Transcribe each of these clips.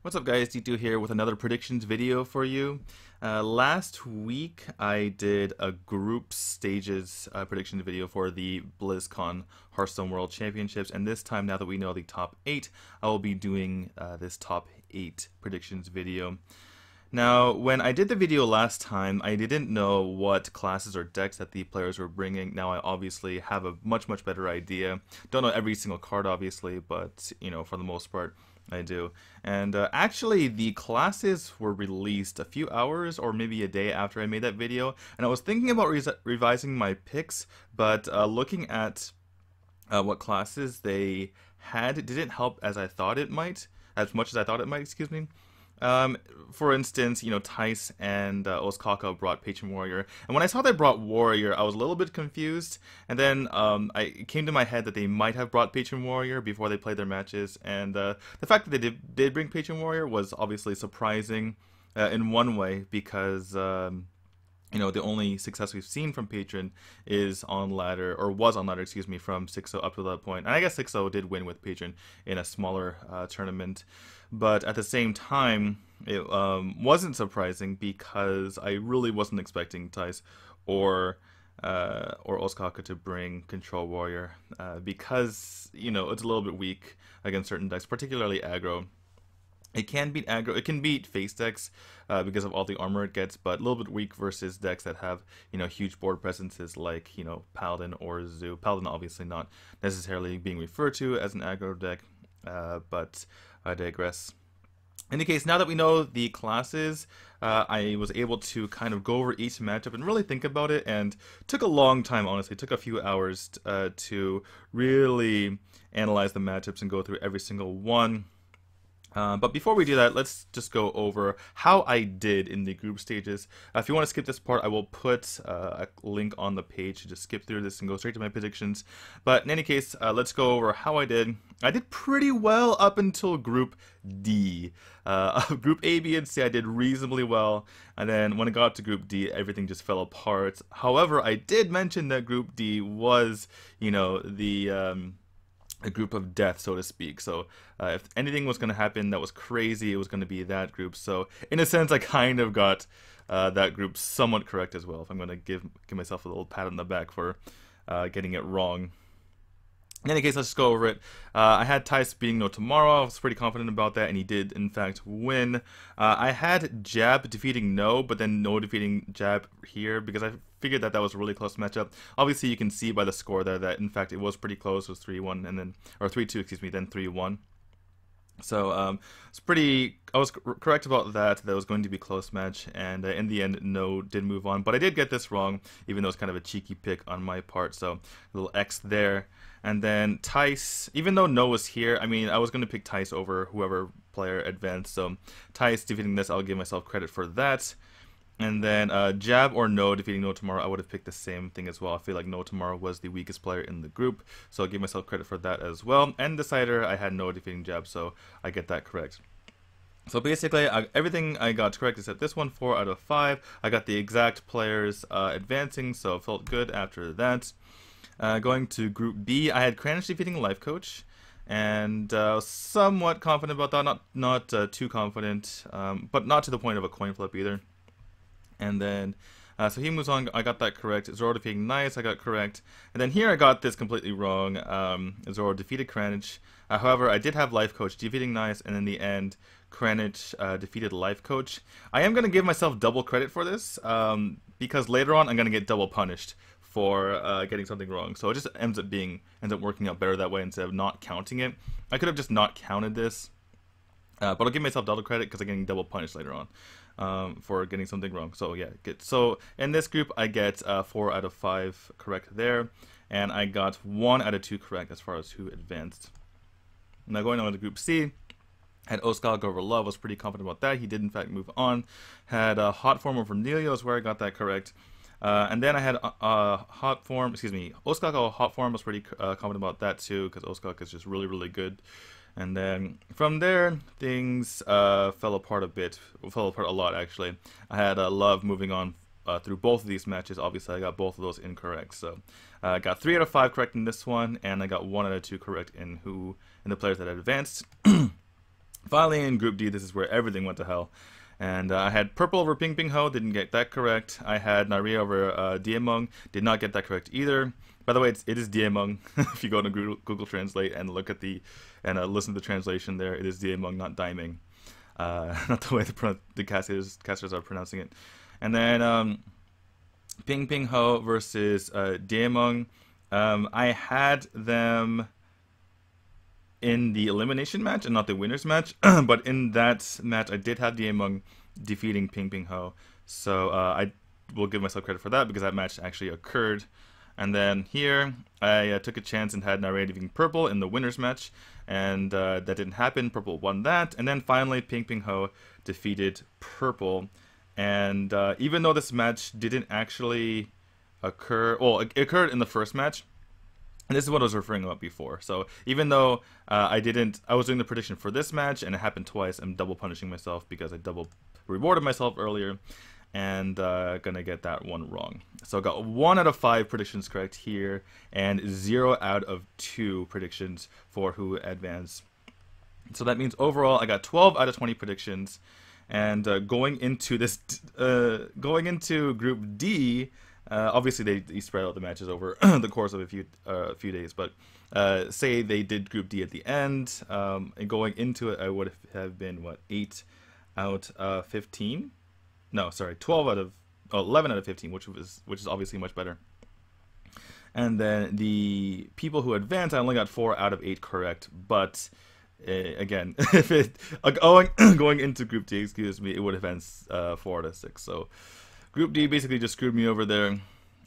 What's up guys, D2 here with another predictions video for you. Last week I did a group stages predictions video for the Blizzcon Hearthstone World Championships, and this time, now that we know the top 8, I will be doing this top 8 predictions video. Now, when I did the video last time, I didn't know what classes or decks that the players were bringing. Now I obviously have a much better idea. Don't know every single card obviously, but you know, for the most part I do. And actually the classes were released a few hours or maybe a day after I made that video, and I was thinking about revising my picks, but looking at what classes they had didn't help as I thought it might, as much as I thought it might, excuse me. For instance, you know, Tice and Oskaka brought Patron Warrior, and when I saw they brought Warrior, I was a little bit confused, and then it came to my head that they might have brought Patron Warrior before they played their matches, and the fact that they did bring Patron Warrior was obviously surprising in one way, because you know, the only success we've seen from Patron is on ladder, or was on ladder, excuse me, from 6-0 up to that point. And I guess 6-0 did win with Patron in a smaller tournament. But at the same time, it wasn't surprising because I really wasn't expecting Tice or Oskaka to bring Control Warrior because, you know, it's a little bit weak against certain decks, particularly aggro. It can beat aggro, it can beat face decks because of all the armor it gets, but a little bit weak versus decks that have, you know, huge board presences like, you know, Paladin or Zoo. Paladin obviously not necessarily being referred to as an aggro deck, but I digress. In any case, now that we know the classes, I was able to kind of go over each matchup and really think about it, and took a long time, honestly. It took a few hours to really analyze the matchups and go through every single one. But before we do that, let's just go over how I did in the group stages. If you want to skip this part, I will put a link on the page to just skip through this and go straight to my predictions. But in any case, let's go over how I did. I did pretty well up until Group D. Group A, B, and C, I did reasonably well. And then when I got to Group D, everything just fell apart. However, I did mention that Group D was, you know, a group of death, so to speak. So if anything was going to happen that was crazy, it was going to be that group. So in a sense, I kind of got that group somewhat correct as well, if I'm going to give myself a little pat on the back for getting it wrong. In any case, let's just go over it. I had Tice beating No Tomorrow. I was pretty confident about that, and he did, in fact, win. I had Jab defeating No, but then No defeating Jab here, because I figured that that was a really close matchup. Obviously, you can see by the score there that, in fact, it was pretty close. It was 3-1, and then, or 3-2, excuse me, then 3-1. So it's pretty. I was correct about that. That was going to be a close match, and in the end, No did move on. But I did get this wrong, even though it's kind of a cheeky pick on my part. So a little X there. And then Tice, even though No was here, I mean, I was going to pick Tice over whoever player advanced. So Tice defeating this, I'll give myself credit for that. And then Jab or No defeating No Tomorrow, I would have picked the same thing as well. I feel like No Tomorrow was the weakest player in the group, so I'll give myself credit for that as well. And Decider, I had No defeating Jab, so I get that correct. So basically, everything I got correct except this one, 4 out of 5. I got the exact players advancing, so felt good after that. Going to Group B, I had Kranich defeating Life Coach, and somewhat confident about that. Not too confident, but not to the point of a coin flip either. And then, so he moves on, I got that correct. Zoro defeating Nice, I got correct. And then here I got this completely wrong. Zoro defeated Kranich. However, I did have Life Coach defeating Nice, and in the end, Kranich defeated Life Coach. I am going to give myself double credit for this, because later on I'm going to get double punished for getting something wrong. So it just ends up working out better that way instead of not counting it. I could have just not counted this, but I'll give myself double credit because I'm getting double punished later on for getting something wrong. So yeah, good. So in this group, I get 4 out of 5 correct there, and I got 1 out of 2 correct as far as who advanced. Now going on to Group C, had Oskaka over Love, was pretty confident about that. He did in fact move on. Had Hot Form over Neilio is where I got that correct. And then I had Hot Form, excuse me, Oskaka Hot Form, was pretty confident about that too, because Oskaka is just really good. And then from there, things fell apart a bit. Fell apart a lot, actually. I had Love moving on through both of these matches. Obviously, I got both of those incorrect. So I got 3 out of 5 correct in this one, and I got 1 out of 2 correct in the players that had advanced. Finally, in Group D, this is where everything went to hell. And I had purple over Ping Ping Ho, didn't get that correct. I had Nari over Diemong, did not get that correct either. By the way, it is Diemong. If you go to Google Translate and look at listen to the translation there, it is Diemong, not Daiming. Not the way the casters are pronouncing it. And then Ping Ping Ho versus Diemong. I had them in the elimination match and not the winners match, but in that match I did have Diemong defeating Ping Ping Ho, so I will give myself credit for that because that match actually occurred. And then here I took a chance and had Nare defeating Purple in the winners match, and that didn't happen. Purple won that, and then finally Ping Ping Ho defeated Purple. And even though this match didn't actually occur, well, it occurred in the first match. And this is what I was referring about before. So even though I was doing the prediction for this match and it happened twice, I'm double punishing myself because I double rewarded myself earlier and gonna get that one wrong. So I got 1 out of 5 predictions correct here and 0 out of 2 predictions for who advanced. So that means overall I got 12 out of 20 predictions. And going into Group D, obviously they spread out the matches over the course of a few days, but say they did Group D at the end, and going into it I would have been what, 8 out of 15? No, sorry, 11 out of 15, which is obviously much better. And then the people who advanced, I only got 4 out of 8 correct, but again, if it going into Group D, excuse me, it would have been 4 out of 6. So Group D basically just screwed me over there.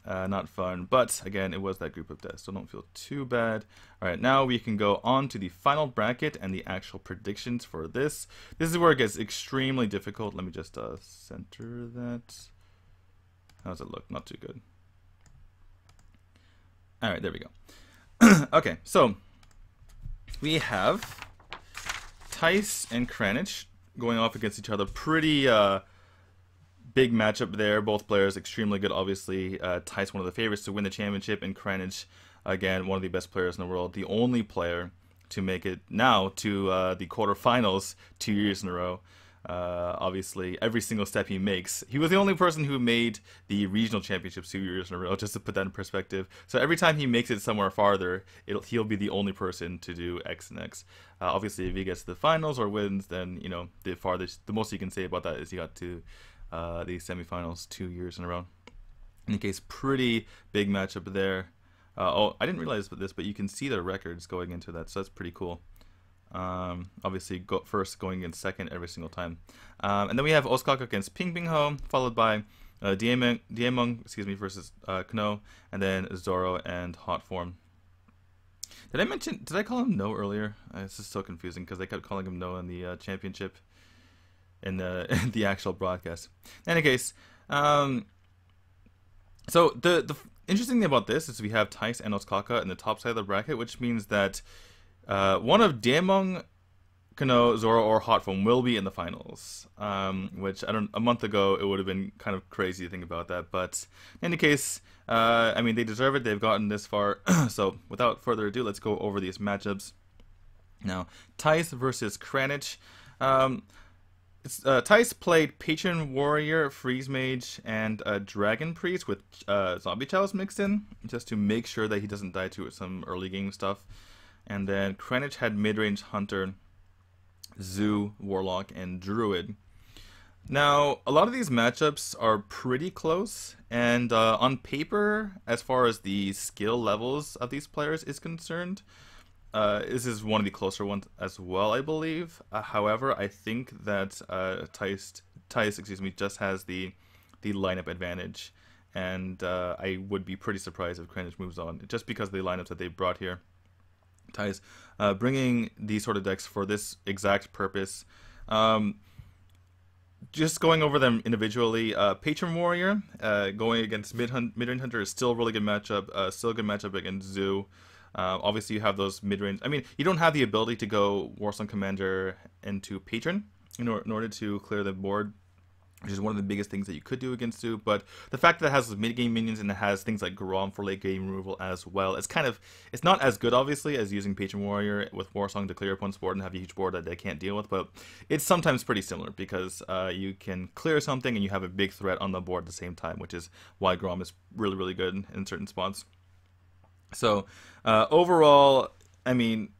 Not fun, but again, it was that group of death, so don't feel too bad. All right, now we can go on to the final bracket and the actual predictions for this. This is where it gets extremely difficult. Let me just center that. How does it look? Not too good. All right, there we go. Okay, so we have Tice and Kranich going off against each other. Pretty big matchup there. Both players extremely good, obviously. Tice, one of the favorites to win the championship, and Kranich, again, one of the best players in the world. The only player to make it now to the quarterfinals 2 years in a row. Obviously, every single step he makes. He was the only person who made the regional championships 2 years in a row, just to put that in perspective. So every time he makes it somewhere farther, he'll be the only person to do X and X. Obviously, if he gets to the finals or wins, then, you know, the most you can say about that is he got to the semifinals 2 years in a row. In any case, pretty big matchup there. Oh, I didn't realize this, but you can see the records going into that, so that's pretty cool. Obviously, first going in second every single time. And then we have Osaka against Ping Ping Ho, followed by Diemong, excuse me, versus Kno, and then Zoro and Hot Form. Did I call him No earlier? It's just so confusing because they kept calling him No in the championship, in the actual broadcast. In any case, so the interesting thing about this is we have Tice and Osaka in the top side of the bracket, which means that one of Diemong, Kano, Zoro, or Hot Foam will be in the finals. Which a month ago it would have been kind of crazy to think about that, but in any case, I mean, they deserve it. They've gotten this far. So without further ado, let's go over these matchups. Now, Tice versus Kranich. Tice played Patron Warrior, Freeze Mage, and Dragon Priest with Zombie Chalice mixed in, just to make sure that he doesn't die to some early game stuff. And then Kranich had mid-range Hunter, Zoo, Warlock, and Druid. Now, a lot of these matchups are pretty close, and on paper, as far as the skill levels of these players is concerned, this is one of the closer ones as well, I believe. However, I think that Tice, just has the lineup advantage, and I would be pretty surprised if Kranich moves on, just because of the lineups that they brought here. Tice bringing these sort of decks for this exact purpose. Just going over them individually, Patron Warrior going against Mid-Range Hunter is still a really good matchup, still a good matchup against Zoo. Obviously, you have those mid-range. I mean, you don't have the ability to go Warsong Commander into Patron in order to clear the board. which is one of the biggest things that you could do against Zoo. But the fact that it has mid-game minions and it has things like Grom for late-game removal as well, it's not as good, obviously, as using Patron Warrior with Warsong to clear opponent's board and have a huge board that they can't deal with, but it's sometimes pretty similar because you can clear something and you have a big threat on the board at the same time, which is why Grom is really, really good in certain spots. So, overall, I mean,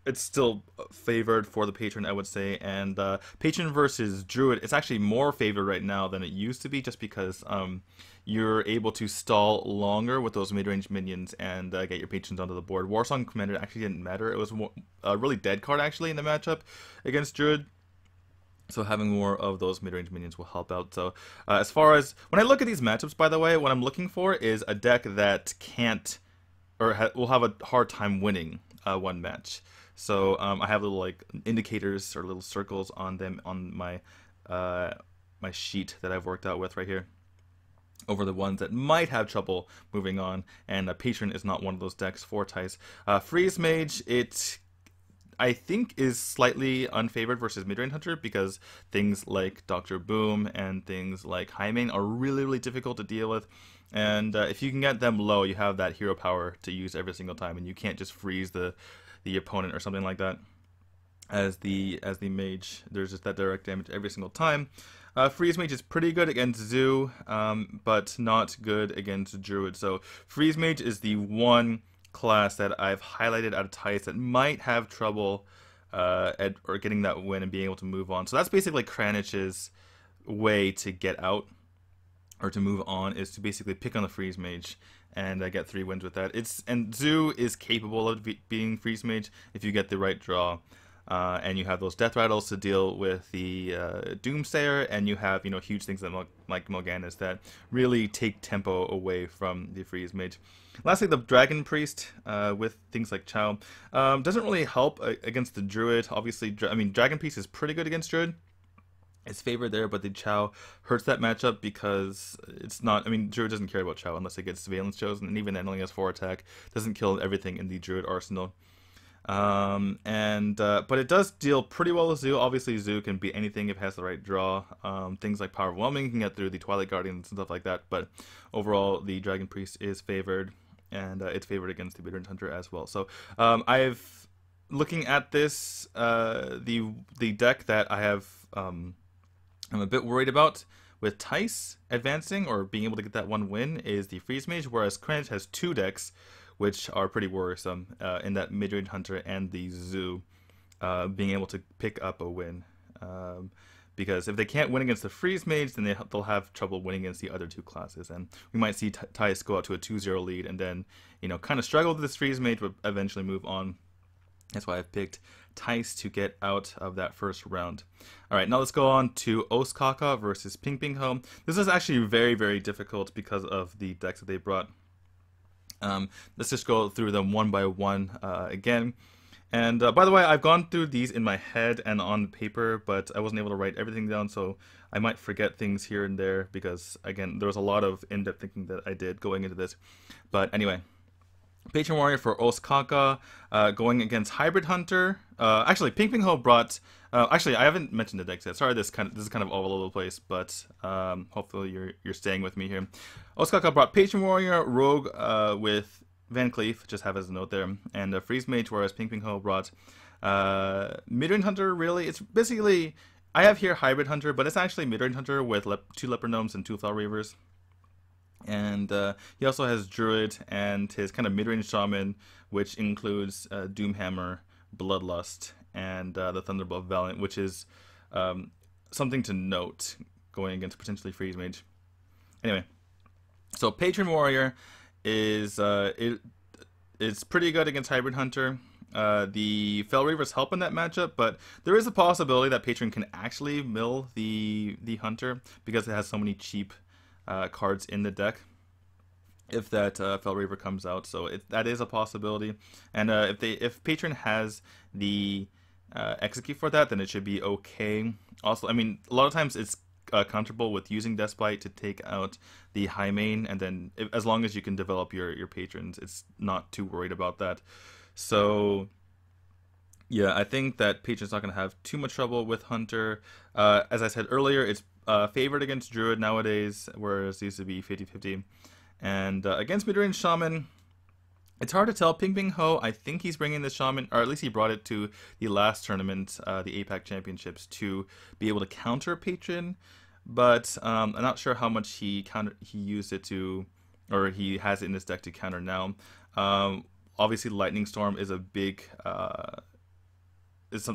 it's still favored for the Patron, I would say. And Patron versus Druid, it's actually more favored right now than it used to be, just because you're able to stall longer with those mid-range minions and get your Patrons onto the board. Warsong Commander actually didn't matter. It was a really dead card, actually, in the matchup against Druid. So having more of those mid-range minions will help out. So as far as, when I look at these matchups, by the way, what I'm looking for is a deck that can't, or will have a hard time winning one match. So I have little like indicators or little circles on them on my my sheet that I've worked out with right here over the ones that might have trouble moving on, and Patron is not one of those decks for Tice. Freeze Mage, it I think is slightly unfavored versus Midrange Hunter because things like Dr. Boom and things like Highmane are really, really difficult to deal with. And if you can get them low, you have that hero power to use every single time, and you can't just freeze the opponent or something like that. As the mage, there's just that direct damage every single time. Freeze Mage is pretty good against Zoo, but not good against Druid. So Freeze Mage is the one class that I've highlighted out of Tice that might have trouble or getting that win and being able to move on. So that's basically Kranich's way to get out or to move on, is to basically pick on the Freeze Mage and get 3 wins with that. And Zoo is capable of being Freeze Mage if you get the right draw. And you have those death rattles to deal with the Doomsayer, and you have huge things like Morganis that really take tempo away from the Freeze Mage. Lastly, the Dragon Priest with things like Chow doesn't really help against the Druid. Obviously, Dragon Priest is pretty good against Druid. It's favored there, but the Chow hurts that matchup because it's not. Druid doesn't care about Chow unless it gets Surveillance chosen, and even then only has 4 attack. Doesn't kill everything in the Druid arsenal. But it does deal pretty well with Zoo. Obviously, Zoo can beat anything if it has the right draw. Things like Power Overwhelming can get through the Twilight Guardians and stuff like that. But overall, the Dragon Priest is favored, and it's favored against the Midrange Hunter as well. So looking at this, the deck that I'm a bit worried about with Tice advancing or being able to get that 1 win is the Freeze Mage, whereas Kranich has 2 decks which are pretty worrisome in that Midrange Hunter and the Zoo being able to pick up a win. Because if they can't win against the Freeze Mage, then they'll have trouble winning against the other 2 classes. And we might see Tice go out to a 2-0 lead and then, kind of struggle with this Freeze Mage, but eventually move on. That's why I've picked Tice to get out of that first round. Alright, now let's go on to Ostkaka versus Ping Ping Ho. This is actually very, very difficult because of the decks that they brought. Let's just go through them one by one again. And by the way, I've gone through these in my head and on paper, but I wasn't able to write everything down, so I might forget things here and there because, again, there was a lot of in-depth thinking that I did going into this. But anyway, Patron Warrior for Ostkaka going against Hybrid Hunter. Actually, Ping Ping Ho brought... actually, I haven't mentioned the decks yet. Sorry, this is kind of all over the place, but hopefully you're staying with me here. Ostkaka brought Patron Warrior, Rogue with Van Cleef, just have as a note there, and Freeze Mage, whereas Ping Ping Ho brought Midrange Hunter. Really, it's basically... I have here Hybrid Hunter, but it's actually Midrange Hunter with 2 Leper Gnomes and 2 Fell Reavers. And he also has Druid and his kind of mid-range Shaman, which includes Doomhammer, Bloodlust, and the Thunderbolt Valiant, which is something to note going against potentially Freeze Mage. Anyway, so Patron Warrior is it's pretty good against Hybrid Hunter. The Fell Reavers help in that matchup, but there is a possibility that Patron can actually mill the Hunter because it has so many cheap cards in the deck if that Fell Reaver comes out. So that is a possibility, and if Patron has the execute for that, then it should be okay. Also, a lot of times it's comfortable with using Deathbite to take out the Highmane, and then as long as you can develop your patrons, it's not too worried about that. So yeah, I think that Patron's not going to have too much trouble with Hunter. As I said earlier, it's favored against Druid nowadays, whereas it used to be 50-50. And against mid-range Shaman, it's hard to tell. Ping Ho, I think he's bringing the Shaman, or at least he brought it to the last tournament, the APAC Championships, to be able to counter Patron. But I'm not sure how much he used it to, or he has it in his deck to counter now. Obviously, Lightning Storm is a big, that's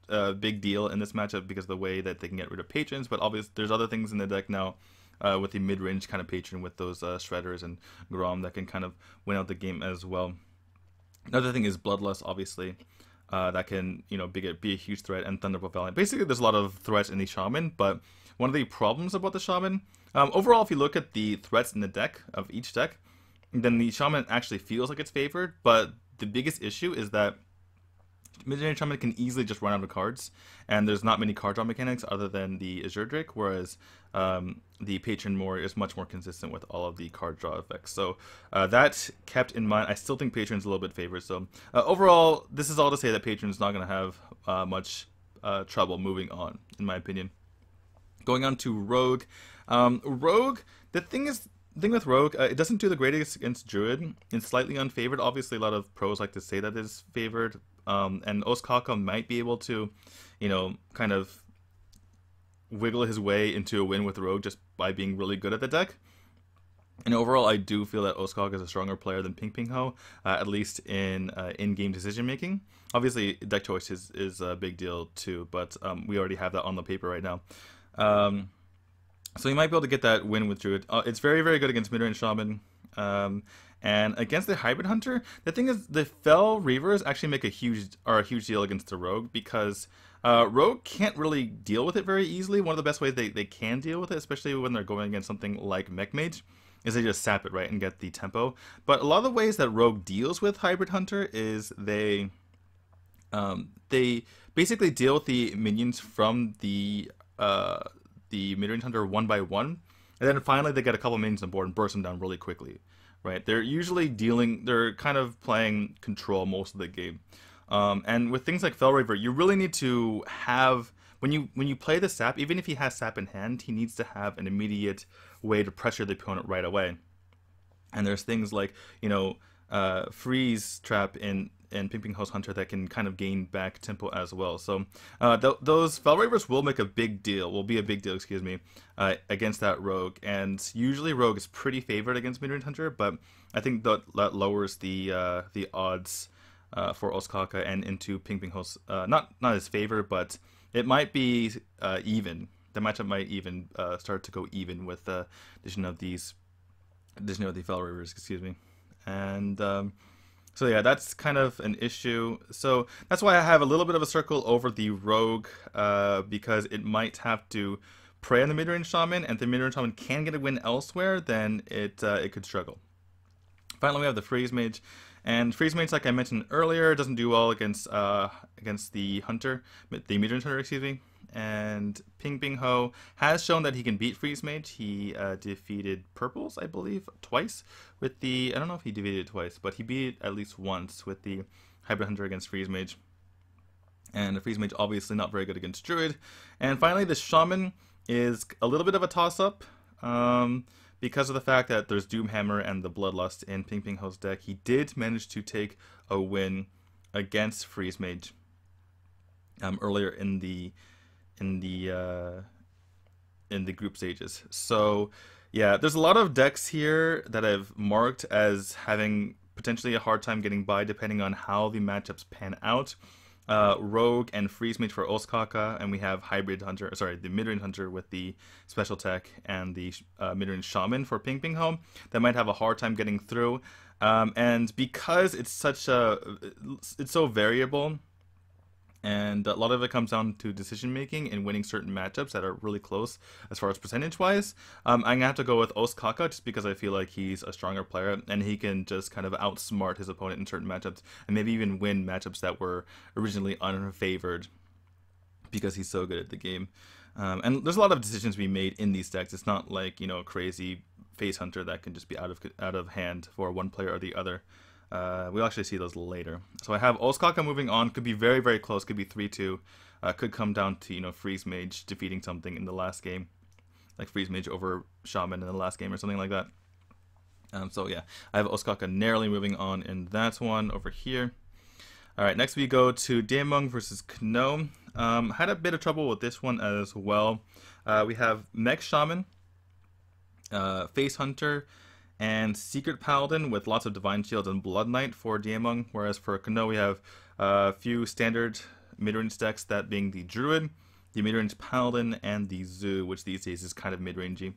a big deal in this matchup because of the way that they can get rid of patrons. But obviously, there's other things in the deck now. With the mid-range kind of patron with those Shredders and Grom that can kind of win out the game as well. Another thing is Bloodlust, obviously, that can be a huge threat, and Thunderbolt Valiant. Basically, there's a lot of threats in the Shaman, but one of the problems about the Shaman, overall, if you look at the threats in the deck of each deck, then the Shaman actually feels like it's favored, but the biggest issue is that mid-range Shaman can easily just run out of cards, and there's not many card draw mechanics other than the Azure Drake, whereas the Patron is much more consistent with all of the card draw effects. So that kept in mind, I still think Patron's a little bit favored. So overall, this is all to say that Patron's not going to have much trouble moving on, in my opinion. Going on to Rogue. Rogue, the thing with Rogue, it doesn't do the greatest against Druid. It's slightly unfavored. Obviously, a lot of pros like to say that it's favored. And Ostkaka might be able to, kind of wiggle his way into a win with Rogue just by being really good at the deck. And overall, I do feel that Ostkaka is a stronger player than Ping Ho, at least in in-game decision making. Obviously, deck choice is a big deal too, but we already have that on the paper right now. So you might be able to get that win with Druid. It's very, very good against mid-range Shaman. And against the Hybrid Hunter, the thing is, the Fel Reavers actually make a huge deal against the Rogue, because Rogue can't really deal with it very easily. One of the best ways they can deal with it, especially when they're going against something like Mech Mage, is they just sap it, right, and get the tempo. But a lot of the ways that Rogue deals with Hybrid Hunter is they basically deal with the minions from the mid-range Hunter one by one, and then finally they get a couple minions on board and burst them down really quickly. Right, they're kind of playing control most of the game, and with things like Felraver, you really need to have when you play the sap, even if he has sap in hand, he needs to have an immediate way to pressure the opponent right away. And there's things like freeze trap in Ping Ho's Hunter that can kind of gain back tempo as well. So those Felravers will be a big deal, excuse me, against that Rogue. And usually Rogue is pretty favored against mid-range Hunter, but I think that lowers the odds for Ostkaka and into Ping Ho's, not his favor, but it might be even. The matchup might even start to go even with the addition of the Felravers, excuse me. And so yeah, that's kind of an issue. So that's why I have a little bit of a circle over the Rogue, because it might have to prey on the mid-range Shaman, and if the mid-range Shaman can get a win elsewhere, then it could struggle. Finally, we have the Freeze Mage, and Freeze Mage, like I mentioned earlier, doesn't do well against the Hunter, the mid-range Hunter, excuse me. And Ping Ho has shown that he can beat Freeze Mage. He defeated Purples, I believe, twice with the... I don't know if he defeated it twice, but he beat it at least once with the Hybrid Hunter against Freeze Mage. And the Freeze Mage obviously not very good against Druid. And finally, the Shaman is a little bit of a toss-up because of the fact that there's Doomhammer and the Bloodlust in Ping Ho's deck. He did manage to take a win against Freeze Mage earlier in the group stages. So yeah, there's a lot of decks here that I've marked as having potentially a hard time getting by depending on how the matchups pan out. Rogue and Freeze Mage for Ostkaka, and we have the mid-range Hunter with the special tech, and the mid-range Shaman for Ping Ho that might have a hard time getting through. And because it's so variable, and a lot of it comes down to decision making and winning certain matchups that are really close as far as percentage wise. I'm gonna have to go with Ostkaka just because I feel like he's a stronger player and he can just kind of outsmart his opponent in certain matchups and maybe even win matchups that were originally unfavored because he's so good at the game. And there's a lot of decisions we made in these decks. It's not like a crazy Face Hunter that can just be out of hand for one player or the other. We'll actually see those later. So I have Ostkaka moving on. Could be very, very close. Could be 3-2. Could come down to Freeze Mage defeating something in the last game. like Freeze Mage over Shaman in the last game or something like that. So yeah, I have Ostkaka narrowly moving on in that one over here. All right, next we go to Daemon versus Kno. Had a bit of trouble with this one as well. We have Mech Shaman, Face Hunter, and Secret Paladin with lots of Divine Shield and Blood Knight for Daemon, whereas for Kno we have a few standard mid-range decks, that being the Druid, the mid-range Paladin, and the Zoo, which these days is kind of mid-rangey.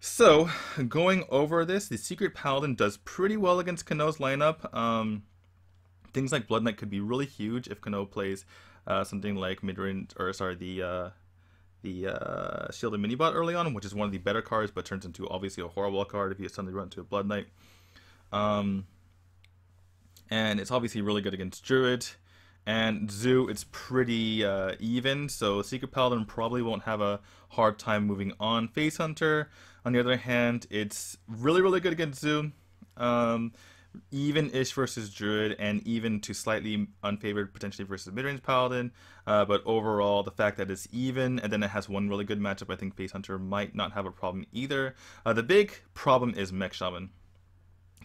So, going over this, the Secret Paladin does pretty well against Kno's lineup. Things like Blood Knight could be really huge if Kno plays something like mid-range, or sorry, the Shielded Minibot early on, which is one of the better cards, but turns into obviously a horrible card if you suddenly run into a Blood Knight. And it's obviously really good against Druid. And Zoo, it's pretty even, so Secret Paladin probably won't have a hard time moving on. Face Hunter, on the other hand, it's really, really good against Zoo. Even-ish versus Druid, and even to slightly unfavored potentially versus mid-range Paladin. But overall, the fact that it's even, and then it has one really good matchup, I think Face Hunter might not have a problem either. The big problem is Mech Shaman.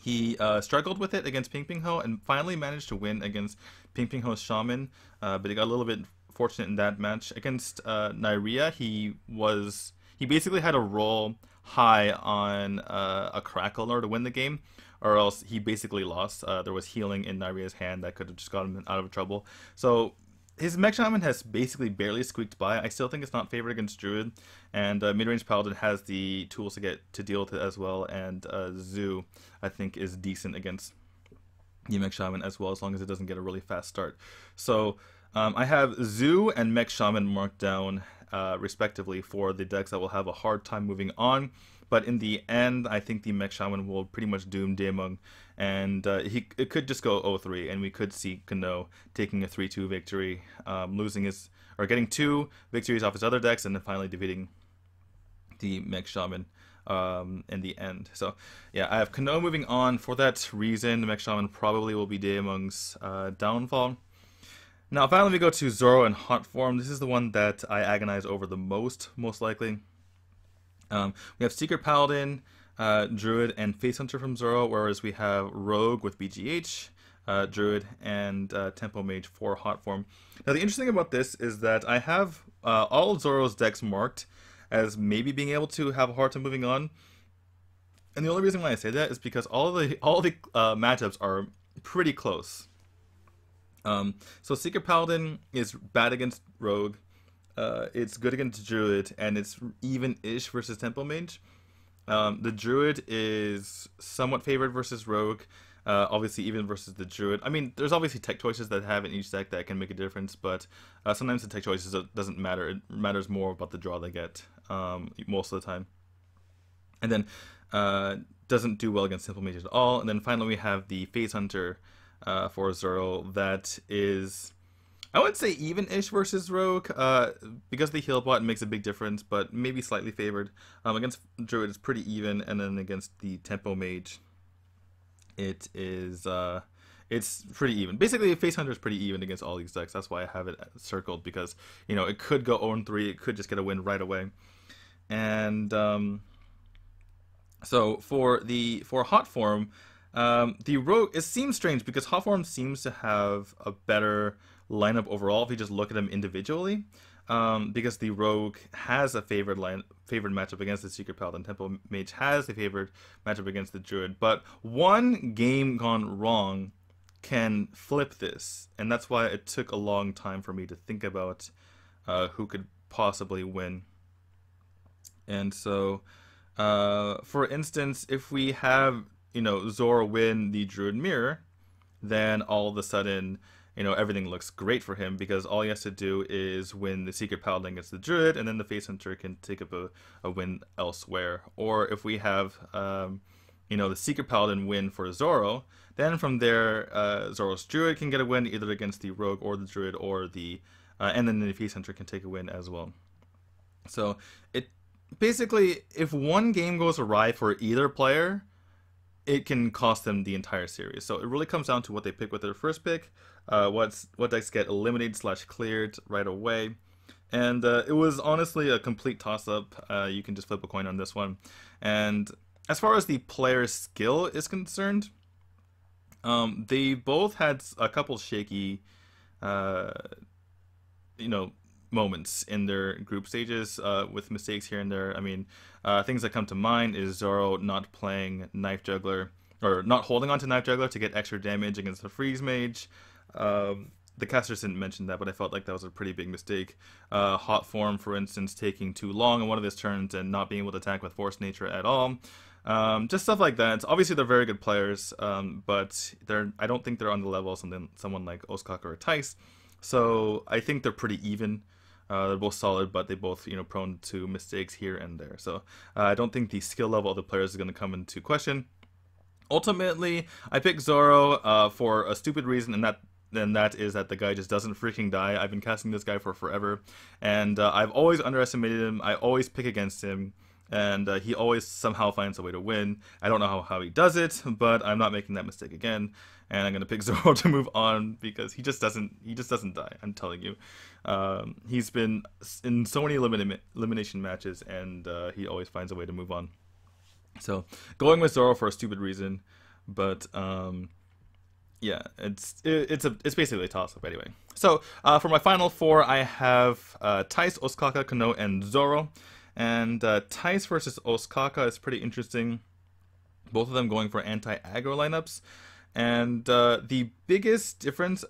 He struggled with it against Ping Ping Ho and finally managed to win against Ping Ping Ho's Shaman, but he got a little bit fortunate in that match. Against Nyria, he basically had to roll high on a Crackle in order to win the game, or else he basically lost. There was healing in Nyria's hand that could have just gotten him out of trouble. So his Mech Shaman has basically barely squeaked by. I still think it's not favored against Druid, and mid-range Paladin has the tools to deal with it as well, and Zoo, I think, is decent against the Mech Shaman as well, as long as it doesn't get a really fast start. So I have Zoo and Mech Shaman marked down respectively for the decks that will have a hard time moving on. But in the end, I think the Mech Shaman will pretty much doom Daemon, and it could just go 0-3, and we could see Kno taking a 3-2 victory, getting 2 victories off his other decks, and then finally defeating the Mech Shaman in the end. So yeah, I have Kno moving on. For that reason, the Mech Shaman probably will be Daemon's downfall. Now finally we go to Zoro in hot form. This is the one that I agonize over the most likely. We have Secret Paladin, Druid, and Face Hunter from Zoro, whereas we have Rogue with BGH, Druid, and Tempo Mage for hot form. Now the interesting thing about this is that I have all of Zoro's decks marked as maybe being able to have a hard time moving on, and the only reason why I say that is because all the matchups are pretty close. So Secret Paladin is bad against Rogue. It's good against Druid, and it's even-ish versus Tempo Mage. The Druid is somewhat favored versus Rogue, obviously even versus the Druid. I mean, there's obviously tech choices that have in each deck that can make a difference, but sometimes the tech choices doesn't matter. It matters more about the draw they get most of the time. And then doesn't do well against Tempo Mage at all. And then finally we have the Face Hunter for Zoro that is, I would say, even-ish versus Rogue, because the heal bot makes a big difference, but maybe slightly favored. Against Druid, it's pretty even, and then against the Tempo Mage, it is, it's pretty even. Basically, Face Hunter is pretty even against all these decks. That's why I have it circled, because, you know, it could go 0-3, it could just get a win right away. And so for hot form, the Rogue, it seems strange because hot form seems to have a better lineup overall if you just look at them individually, because the Rogue has a favored matchup against the Secret Paladin. Tempo Mage has a favored matchup against the Druid, but one game gone wrong can flip this, and that's why it took a long time for me to think about who could possibly win. And so for instance, if we have, you know, Zoro win the Druid Mirror, then all of a sudden, you know, everything looks great for him, because all he has to do is win the Secret Paladin against the Druid, and then the Face Hunter can take up a win elsewhere. Or if we have, you know, the Secret Paladin win for Zoro, then from there, Zoro's Druid can get a win either against the Rogue or the Druid, or and then the Face Hunter can take a win as well. So it basically, if one game goes awry for either player, it can cost them the entire series. So it really comes down to what they pick with their first pick, what decks get eliminated / cleared right away, And it was honestly a complete toss-up. You can just flip a coin on this one. And as far as the player's skill is concerned, they both had a couple shaky, uh, you know, moments in their group stages with mistakes here and there. I mean, things that come to mind is Zoro not playing Knife Juggler, or not holding on to Knife Juggler to get extra damage against the Freeze Mage. The casters didn't mention that, but I felt like that was a pretty big mistake. Hot Form, for instance, taking too long on one of his turns and not being able to attack with Force Nature at all. Just stuff like that. Obviously, they're very good players, but I don't think they're on the level of someone like Ostkaka or Tice. So I think they're pretty even. They're both solid, but they both, prone to mistakes here and there. So I don't think the skill level of the players is going to come into question. Ultimately, I picked Zoro for a stupid reason, and that is that the guy just doesn't freaking die. I've been casting this guy for forever, and I've always underestimated him. I always pick against him, and he always somehow finds a way to win. I don't know how he does it, but I'm not making that mistake again, and I'm gonna pick Zoro to move on because he just doesn't die. I'm telling you, he's been in so many elimination matches, and he always finds a way to move on. So going with Zoro for a stupid reason, but yeah, it's basically a toss-up anyway. So for my final four, I have Tice, Ostkaka, Kano, and Zoro. And Tice versus Ostkaka is pretty interesting. Both of them going for anti-aggro lineups. And the biggest difference,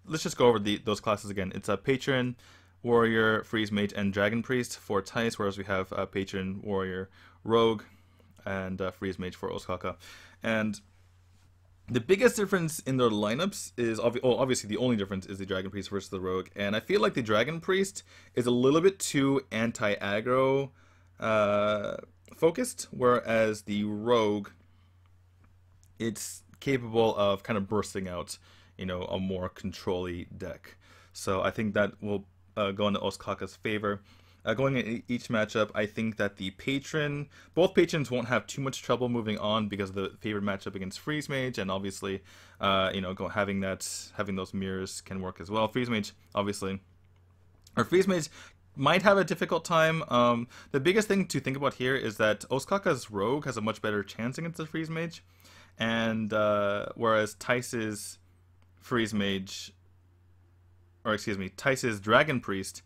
let's just go over those classes again. It's a Patron, Warrior, Freeze Mage, and Dragon Priest for Tice, whereas we have Patron, Warrior, Rogue, and Freeze Mage for Ostkaka. And the biggest difference in their lineups is, obviously the only difference is the Dragon Priest versus the Rogue. And I feel like the Dragon Priest is a little bit too anti-aggro focused, whereas the Rogue, it's capable of kind of bursting out, a more control-y deck. So I think that will go into Ostkaka's favor. Going in each matchup, I think that both patrons won't have too much trouble moving on because of the favored matchup against Freeze Mage, and obviously, having those mirrors can work as well. Freeze Mage might have a difficult time. The biggest thing to think about here is that Ostkaka's Rogue has a much better chance against the Freeze Mage, and whereas Tice's Dragon Priest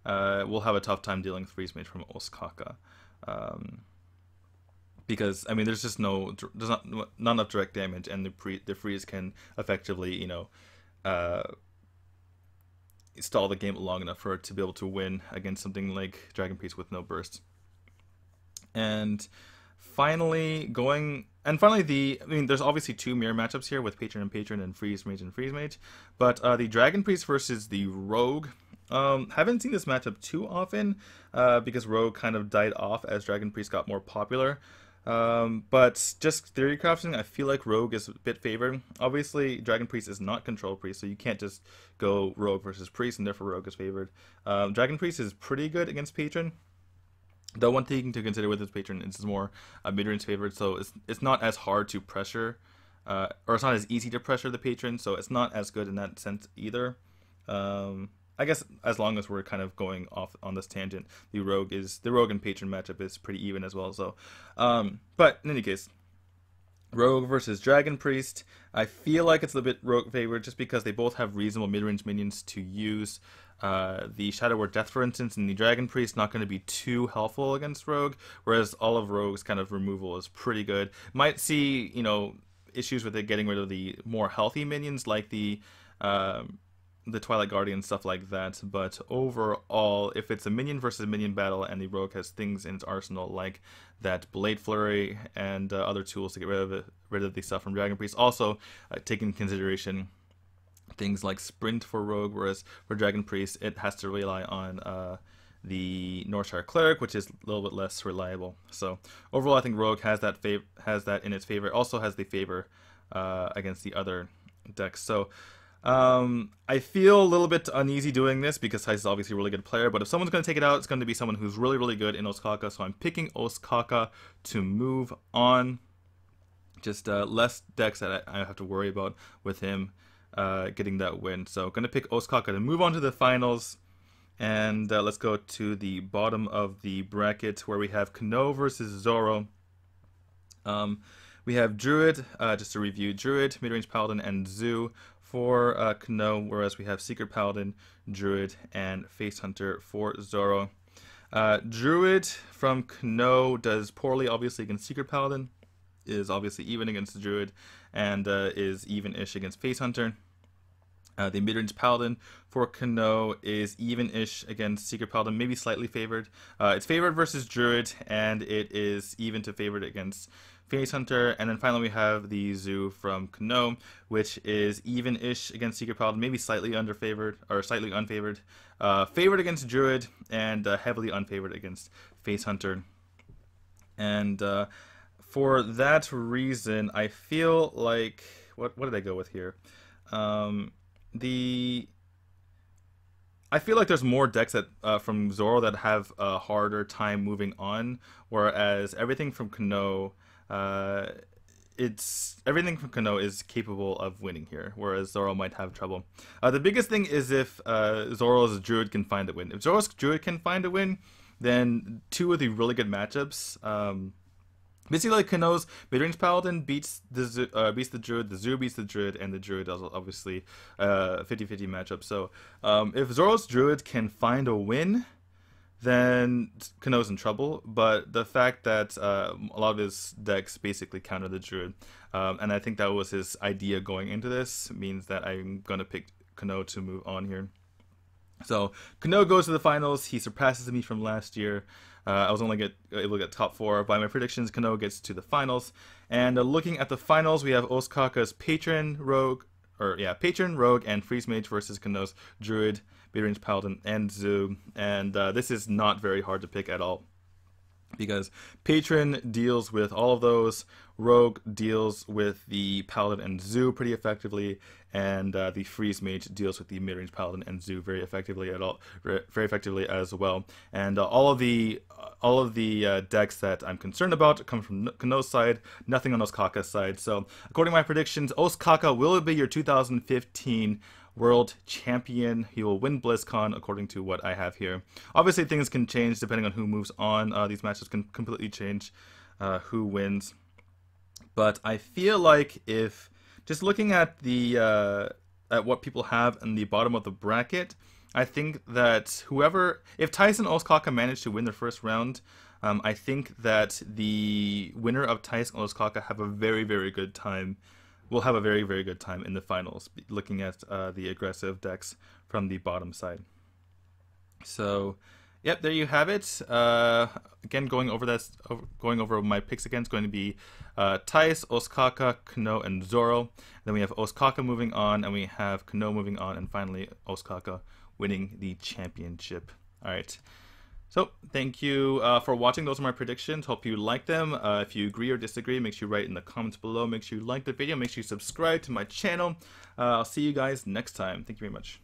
will have a tough time dealing with Freeze Mage from Ostkaka. Because, I mean, there's just not enough direct damage, and the Freeze can effectively, stall the game long enough for it to be able to win against something like Dragon Priest with no burst. And finally, there's obviously two mirror matchups here with Patron and Freeze Mage, but the Dragon Priest versus the Rogue, haven't seen this matchup too often because Rogue kind of died off as Dragon Priest got more popular. But just theory crafting, I feel like Rogue is a bit favored. Obviously, Dragon Priest is not Control Priest, so you can't just go Rogue versus Priest, and therefore Rogue is favored. Dragon Priest is pretty good against Patron. The one thing to consider with his Patron is it's more mid-range favored, so it's not as hard to pressure, or it's not as easy to pressure the Patron, so it's not as good in that sense either. I guess as long as we're kind of going off on this tangent, the Rogue and Patron matchup is pretty even as well. So, but in any case, Rogue versus Dragon Priest, I feel like it's a little bit Rogue favored just because they both have reasonable mid-range minions to use. The Shadow Word Death, for instance, and the Dragon Priest not going to be too helpful against Rogue, whereas all of Rogue's kind of removal is pretty good. Might see, issues with it getting rid of the more healthy minions like the Twilight Guardian, stuff like that, but overall, if it's a minion versus minion battle and the Rogue has things in its arsenal like that Blade Flurry and other tools to get rid of the stuff from Dragon Priest, also take into consideration things like Sprint for Rogue, whereas for Dragon Priest it has to rely on the Northshire Cleric, which is a little bit less reliable. So overall, I think Rogue has that in its favor. It also has the favor against the other decks. So I feel a little bit uneasy doing this because Tice is obviously a really good player, but if someone's going to take it out, it's going to be someone who's really, really good in Ostkaka, so I'm picking Ostkaka to move on. Just less decks that I have to worry about with him getting that win. So going to pick Ostkaka to move on to the finals. And let's go to the bottom of the bracket where we have Kano versus Zoro. We have Druid, just to review, Druid, Midrange Paladin, and Zoo for Kano, whereas we have Secret Paladin, Druid, and Face Hunter for Zoro. Druid from Kano does poorly, obviously, against Secret Paladin, is obviously even against Druid, and is even-ish against Face Hunter. The mid-range Paladin for Kano is even-ish against Secret Paladin, maybe slightly favored. It's favored versus Druid, and it is even to favored against Face Hunter. And then finally we have the Zoo from Kano, which is even-ish against Secret Paladin, maybe slightly underfavored, or slightly unfavored. Favored against Druid, and heavily unfavored against Face Hunter. And for that reason, I feel like... What did I go with here? I feel like there's more decks that from Zoro that have a harder time moving on, whereas everything from Kano, everything from Kano is capable of winning here, whereas Zoro might have trouble. The biggest thing is if Zoro's Druid can find a win. If Zoro's Druid can find a win, then two of the really good matchups. Basically, like Kano's mid-range Paladin beats the Druid, the Zoo beats the Druid, and the Druid is obviously 50-50 matchup. So if Zoro's Druid can find a win, then Kano's in trouble. But the fact that a lot of his decks basically counter the Druid, and I think that was his idea going into this, means that I'm going to pick Kano to move on here. So Kano goes to the finals. He surpasses me from last year. I was only able to get top 4. By my predictions, Kano gets to the finals. And looking at the finals, we have Osaka's Patron, Rogue, and Freeze Mage versus Kano's Druid, Mid-range Paladin, and Zoo. And this is not very hard to pick at all, because Patron deals with all of those, Rogue deals with the Paladin and Zoo pretty effectively, and the Freeze Mage deals with the mid-range Paladin and Zoo very effectively as well. And all of the decks that I'm concerned about come from Kano's side, nothing on Osaka's side. So according to my predictions, Osaka will be your 2015 World Champion. He will win BlizzCon according to what I have here. Obviously things can change depending on who moves on. These matches can completely change who wins. But I feel like if just looking at the at what people have in the bottom of the bracket, I think that if Tyson and Osaka manage to win their first round, I think that the winner of Tyson and Osaka have a very, very good time. Will have a very, very good time in the finals, looking at the aggressive decks from the bottom side. So, yep, there you have it. Again, going over my picks again, it's going to be Thais, Osaka, Kano, and Zoro. Then we have Osaka moving on, and we have Kano moving on, and finally Osaka winning the championship. All right. So, thank you for watching. Those are my predictions. Hope you like them. If you agree or disagree, make sure you write in the comments below. Make sure you like the video. Make sure you subscribe to my channel. I'll see you guys next time. Thank you very much.